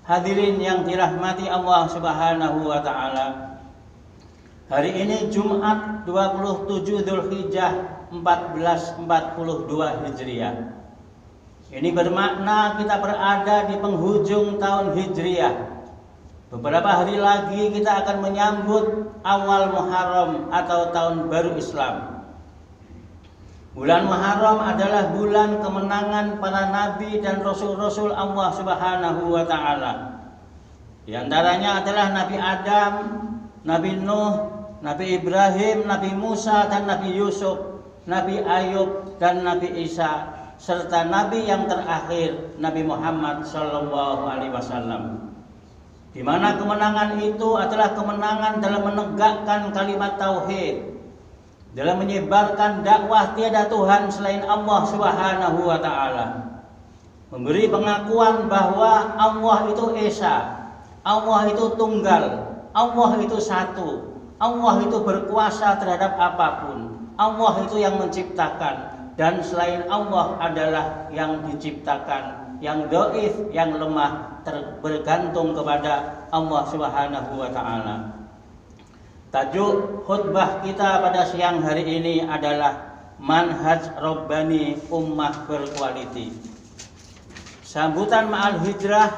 Hadirin yang dirahmati Allah Subhanahu wa taala. Hari ini Jumat 27 Dzulhijjah 1442 Hijriah. Ini bermakna kita berada di penghujung tahun Hijriah. Beberapa hari lagi kita akan menyambut awal Muharram atau tahun baru Islam. Bulan Muharram adalah bulan kemenangan para nabi dan rasul-rasul Allah Subhanahu wa taala. Di antaranya adalah Nabi Adam, Nabi Nuh, Nabi Ibrahim, Nabi Musa dan Nabi Yusuf, Nabi Ayub dan Nabi Isa, serta nabi yang terakhir Nabi Muhammad sallallahu alaihi wasallam. Di mana kemenangan itu adalah kemenangan dalam menegakkan kalimat tauhid, dalam menyebarkan dakwah tiada Tuhan selain Allah Subhanahu wa taala. Memberi pengakuan bahwa Allah itu Esa, Allah itu tunggal, Allah itu satu, Allah itu berkuasa terhadap apapun, Allah itu yang menciptakan, dan selain Allah adalah yang diciptakan, yang dhaif, yang lemah, bergantung kepada Allah Subhanahu wa taala. Tajuk khutbah kita pada siang hari ini adalah Manhaj Rabbani Ummah Berkualiti. Sambutan Ma'al Hijrah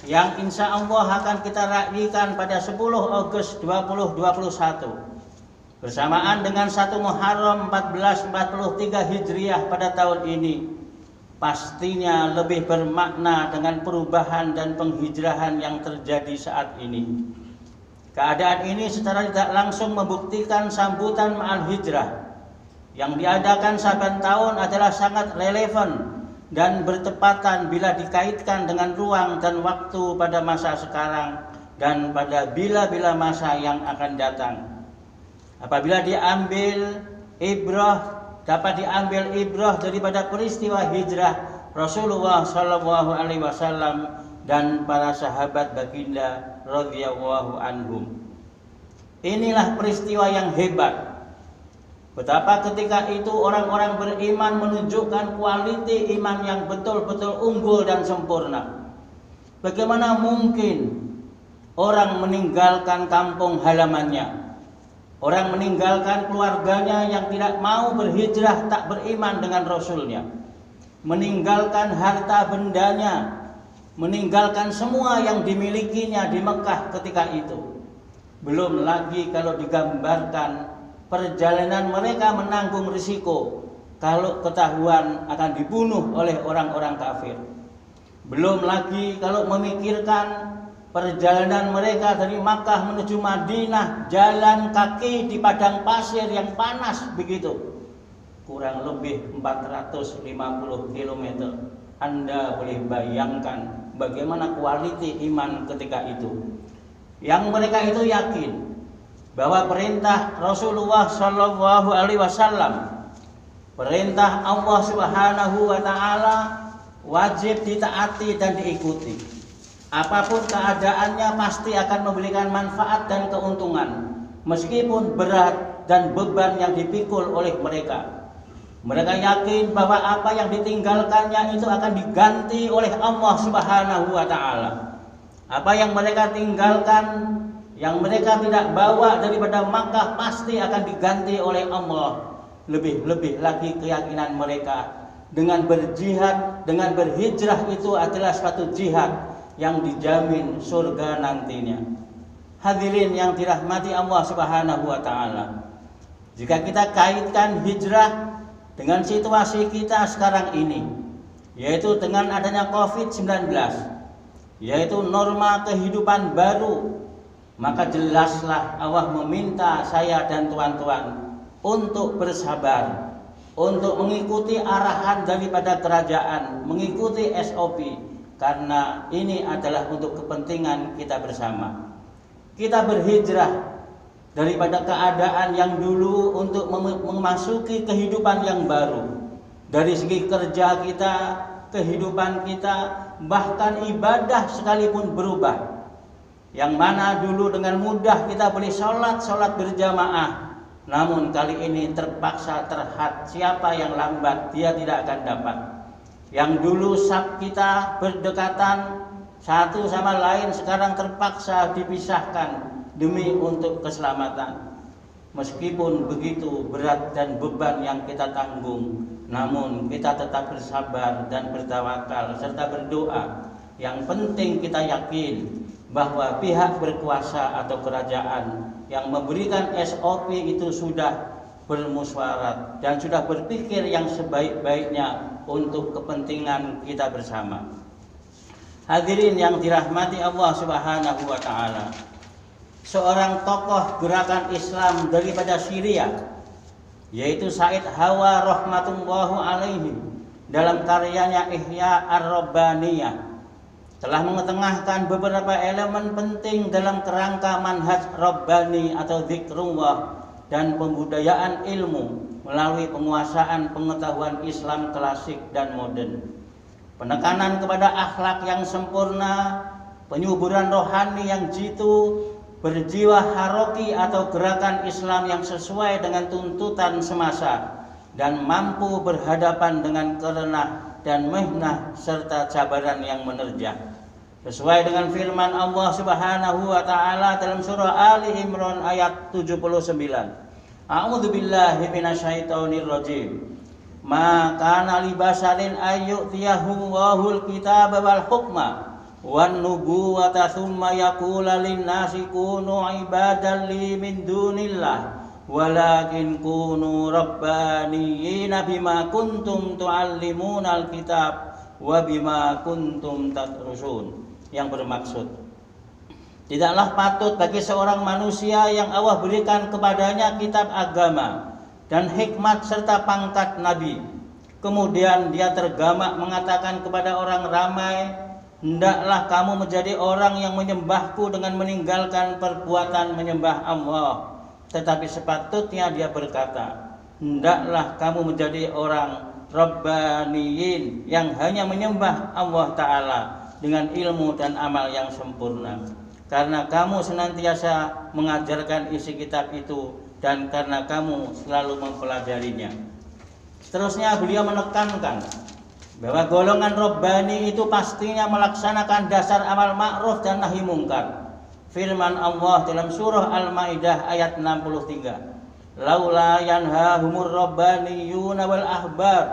yang insya Allah akan kita raihkan pada 10 Agustus 2021 bersamaan dengan 1 Muharram 1443 Hijriah pada tahun ini, pastinya lebih bermakna dengan perubahan dan penghijrahan yang terjadi saat ini. Keadaan ini secara tidak langsung membuktikan sambutan Ma'al Hijrah yang diadakan saban tahun adalah sangat relevan dan bertepatan bila dikaitkan dengan ruang dan waktu pada masa sekarang dan pada bila-bila masa yang akan datang. Apabila dapat diambil ibrah daripada peristiwa hijrah Rasulullah sallallahu alaihi wasallam dan para sahabat baginda radhiyallahu anhum. Inilah peristiwa yang hebat. Betapa ketika itu orang-orang beriman menunjukkan kualiti iman yang betul-betul unggul dan sempurna. Bagaimana mungkin orang meninggalkan kampung halamannya, orang meninggalkan keluarganya yang tidak mau berhijrah, tak beriman dengan Rasulnya, meninggalkan harta bendanya, meninggalkan semua yang dimilikinya di Mekah ketika itu. Belum lagi kalau digambarkan perjalanan mereka menanggung risiko kalau ketahuan akan dibunuh oleh orang-orang kafir. Belum lagi kalau memikirkan perjalanan mereka dari Makkah menuju Madinah, jalan kaki di padang pasir yang panas begitu, kurang lebih 450 km. Anda boleh bayangkan bagaimana kualiti iman ketika itu. Yang mereka itu yakin bahwa perintah Rasulullah sallallahu alaihi wasallam, perintah Allah Subhanahu wa taala wajib ditaati dan diikuti. Apapun keadaannya pasti akan memberikan manfaat dan keuntungan, meskipun berat dan beban yang dipikul oleh mereka. Mereka yakin bahwa apa yang ditinggalkannya itu akan diganti oleh Allah Subhanahu wa taala. Apa yang mereka tinggalkan, yang mereka tidak bawa daripada Makkah, pasti akan diganti oleh Allah. Lebih-lebih lagi keyakinan mereka dengan berjihad, dengan berhijrah itu adalah suatu jihad yang dijamin surga nantinya. Hadirin yang dirahmati Allah Subhanahu wa taala. Jika kita kaitkan hijrah dengan situasi kita sekarang ini, yaitu dengan adanya COVID-19, yaitu norma kehidupan baru, maka jelaslah Allah meminta saya dan tuan-tuan untuk bersabar, untuk mengikuti arahan daripada kerajaan, mengikuti SOP, karena ini adalah untuk kepentingan kita bersama. Kita berhijrah daripada keadaan yang dulu untuk memasuki kehidupan yang baru. Dari segi kerja kita, kehidupan kita, bahkan ibadah sekalipun berubah. Yang mana dulu dengan mudah kita boleh sholat berjamaah, namun kali ini terpaksa terhad, siapa yang lambat dia tidak akan dapat. Yang dulu saf kita berdekatan, satu sama lain sekarang terpaksa dipisahkan demi untuk keselamatan. Meskipun begitu berat dan beban yang kita tanggung, namun kita tetap bersabar dan bertawakal serta berdoa. Yang penting kita yakin bahwa pihak berkuasa atau kerajaan yang memberikan SOP itu sudah bermusyawarah dan sudah berpikir yang sebaik-baiknya untuk kepentingan kita bersama. Hadirin yang dirahmati Allah Subhanahu wa taala. Seorang tokoh gerakan Islam daripada Syria, yaitu Said Hawa rahmatullahu alaihi, dalam karyanya Ihya Ar-Rabbaniyah telah mengetengahkan beberapa elemen penting dalam kerangka manhaj Rabbani atau zikrullah dan pembudayaan ilmu melalui penguasaan pengetahuan Islam klasik dan modern. Penekanan kepada akhlak yang sempurna, penyuburan rohani yang jitu, berjiwa haroki atau gerakan Islam yang sesuai dengan tuntutan semasa dan mampu berhadapan dengan kerenah dan mihnah serta cabaran yang menerjang. Sesuai dengan firman Allah Subhanahu wa taala dalam surah Ali Imran ayat 79. A'udzu billahi minasyaitonir rajim. Ma kana li basarin ayyutiyahu wahul kitaba wal hukma wan nubuwata thumma yaqula lin-nasi kunu ibadan li min dunillah walakin kunu rabbaniyina bima kuntum tuallimunal kitab wa bima kuntum tadrusun. Yang bermaksud, tidaklah patut bagi seorang manusia yang Allah berikan kepadanya kitab agama dan hikmat serta pangkat nabi, kemudian dia tergamak mengatakan kepada orang ramai, hendaklah kamu menjadi orang yang menyembahku dengan meninggalkan perbuatan menyembah Allah. Tetapi sepatutnya dia berkata, hendaklah kamu menjadi orang Rabbaniyin yang hanya menyembah Allah Ta'ala dengan ilmu dan amal yang sempurna. Karena kamu senantiasa mengajarkan isi kitab itu dan karena kamu selalu mempelajarinya. Seterusnya beliau menekankan bahwa golongan Rabbani itu pastinya melaksanakan dasar amal ma'ruf dan nahi mungkar. Firman Allah dalam surah Al-Maidah ayat 63. Laula yanhahumur rabbaniyuna wal ahbar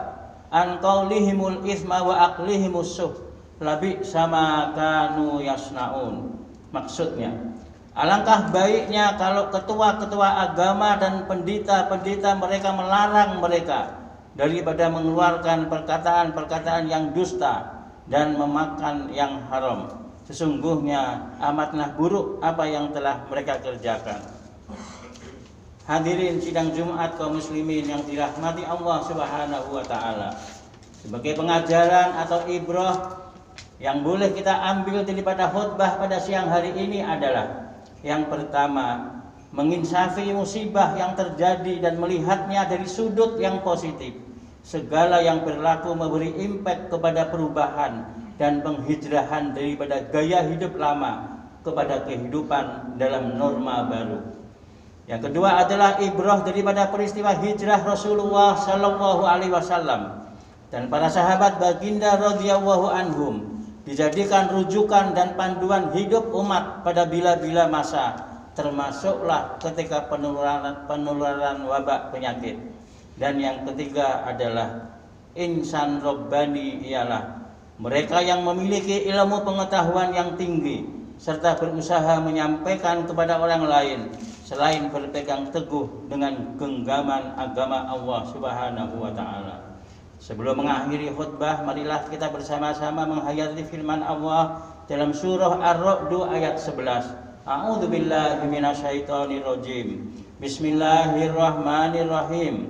an qaulihimul isma wa aqlihimus suh labi sama kanu yasnaun. Maksudnya, alangkah baiknya kalau ketua-ketua agama dan pendeta-pendeta mereka melarang mereka daripada mengeluarkan perkataan-perkataan yang dusta dan memakan yang haram. Sesungguhnya amatlah buruk apa yang telah mereka kerjakan. Hadirin sidang Jumat kaum muslimin yang dirahmati Allah Subhanahu wa taala. Sebagai pengajaran atau ibrah yang boleh kita ambil daripada khutbah pada siang hari ini adalah yang pertama, menginsafi musibah yang terjadi dan melihatnya dari sudut yang positif. Segala yang berlaku memberi impact kepada perubahan dan penghijrahan daripada gaya hidup lama kepada kehidupan dalam norma baru. Yang kedua adalah ibrah daripada peristiwa hijrah Rasulullah sallallahu alaihi wasallam dan para sahabat baginda radhiyallahu anhum, dijadikan rujukan dan panduan hidup umat pada bila-bila masa, termasuklah ketika penularan wabak penyakit. Dan yang ketiga adalah insan Rabbani, ialah mereka yang memiliki ilmu pengetahuan yang tinggi serta berusaha menyampaikan kepada orang lain selain berpegang teguh dengan genggaman agama Allah Subhanahu wa taala. Sebelum mengakhiri khutbah, marilah kita bersama-sama menghayati firman Allah dalam surah Ar-Ra'd ayat 11. A'udzu billahi minasyaitonir rajim. Bismillahirrahmanirrahim.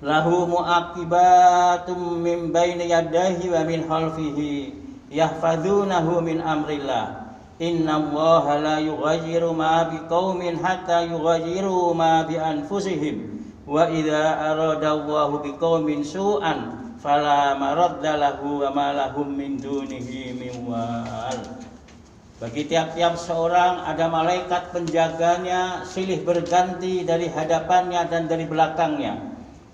Lahu mu'aqibatum min baini yadayhi wa min khalfihi yahfazunahu min amrillah. Innallaha la yughayyiru ma biqaumin hatta yughayyiru ma bi anfusihim. Wa idza aradallahu biqaumin su'an fala maradda lahu wa ma lahum min dunihi min wal. Bagi tiap-tiap seorang ada malaikat penjaganya silih berganti dari hadapannya dan dari belakangnya,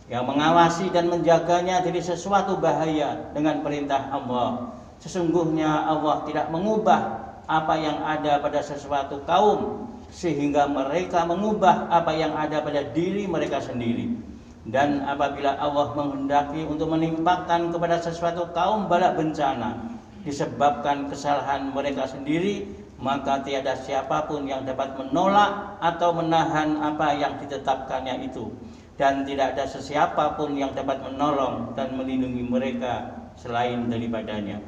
yang mengawasi dan menjaganya dari sesuatu bahaya dengan perintah Allah. Sesungguhnya Allah tidak mengubah apa yang ada pada sesuatu kaum sehingga mereka mengubah apa yang ada pada diri mereka sendiri. Dan apabila Allah menghendaki untuk menimpakan kepada sesuatu kaum bala bencana disebabkan kesalahan mereka sendiri, maka tiada siapapun yang dapat menolak atau menahan apa yang ditetapkannya itu, dan tidak ada sesiapapun yang dapat menolong dan melindungi mereka selain daripadanya.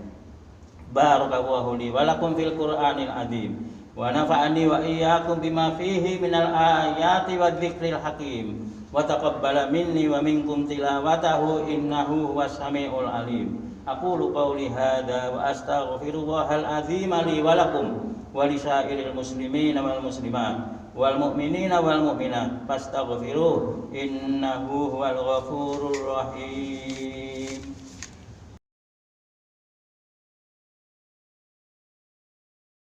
Barakallahu li wa lakum fil Qur'anil azim wa nafa'ani wa iyyakum bima fihi minal ayati wadh-dhikril hakim wa taqabbala minni wa minkum tilawatahu innahu huwas samiul alim. Aqulu qawli hadza wa astaghfirullahal azim li wa lakum wa lisairil muslimina wal muslimat wal mu'minina wal mu'minat fastaghfiruh innahu huwal ghafurur rahim.